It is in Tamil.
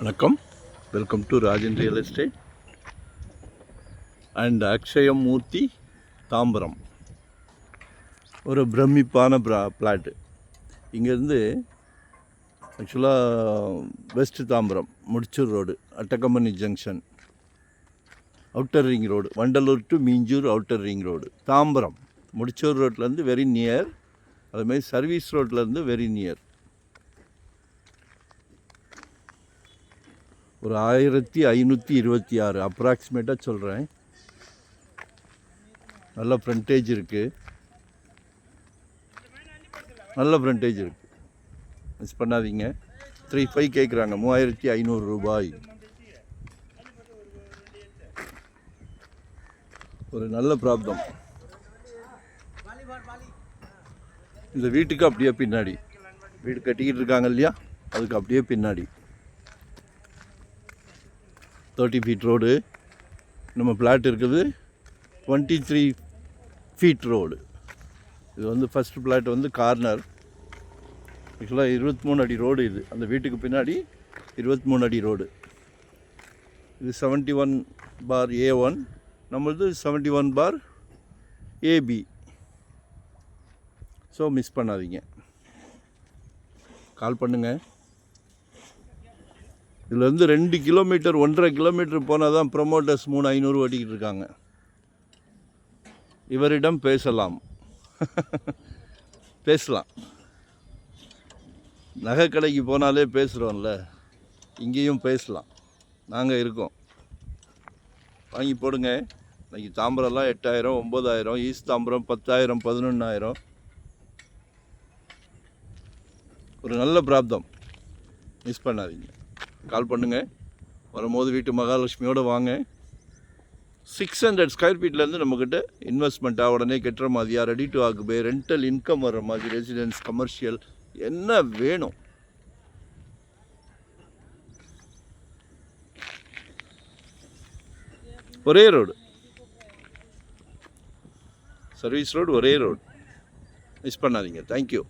வணக்கம், welcome to Rajan real estate and Akshayam Moorthy Tambaram. ஒரு பிரமிப்பான பிளாட்டு. இங்கேருந்து ஆக்சுவலாக west Tambaram Mudichur road, Attakampani junction, outer ring road, Vandalur to Minjur outer ring road, Tambaram Mudichur ரோட்லேருந்து வெரி நியர். அதுமாதிரி சர்வீஸ் ரோட்லேருந்து வெரி நியர். ஒரு 1526 அப்ராக்சிமேட்டாக சொல்கிறேன். நல்ல ஃப்ரண்டேஜ் இருக்குது, நல்ல ஃப்ரண்டேஜ் இருக்குது. மிஸ் பண்ணாதீங்க. 3.5 கேட்குறாங்க, 3500 ரூபாய். ஒரு நல்ல ப்ராப்ளம். இந்த வீட்டுக்கு அப்படியே பின்னாடி வீடு கட்டிக்கிட்டு இருக்காங்க இல்லையா, அதுக்கு அப்படியே பின்னாடி 30 ஃபீட் ரோடு. நம்ம பிளாட் இருக்குது 23 ஃபீட் ரோடு. இது வந்து ஃபஸ்ட் பிளாட் வந்து கார்னர். ஆக்சுவலாக 23 அடி ரோடு. இது அந்த வீட்டுக்கு பின்னாடி 23 அடி ரோடு. இது 71/A1, நம்மளது 71/AB. ஸோ மிஸ் பண்ணாதீங்க, கால் பண்ணுங்கள். இதுலேருந்து 2 கிலோமீட்டர் 1.5 கிலோமீட்டர் போனால் தான் ப்ரொமோட்டர்ஸ் 3,500 ஓட்டிக்கிட்டு இருக்காங்க. இவரிடம் பேசலாம். பேசலாம். நகை கடைக்கு போனாலே பேசுகிறோம்ல, இங்கேயும் பேசலாம். நாங்கள் இருக்கோம், வாங்கி போடுங்க. இன்றைக்கி தாம்பரம்லாம் 8,000 9,000, ஈஸ்ட் தாம்பரம் 10,000 11,000. ஒரு நல்ல பிராப்தம், மிஸ் பண்ணாதீங்க. கால் பண்ணுங்கள். வரும்போது வீட்டு மகாலட்சுமியோடு வாங்க. 600 ஸ்கொயர் ஃபீட்லேருந்து நம்மக்கிட்ட இன்வெஸ்ட்மெண்ட்டாக உடனே கட்டுற மாதிரியா, ready to occupy, rental income வர்ற மாதிரி, ரெசிடென்ஸ், கமர்ஷியல், என்ன வேணும். ஒரே ரோடு, சர்வீஸ் ரோடு, ஒரே ரோடு. மிஸ் பண்ணாதீங்க. தேங்க்யூ.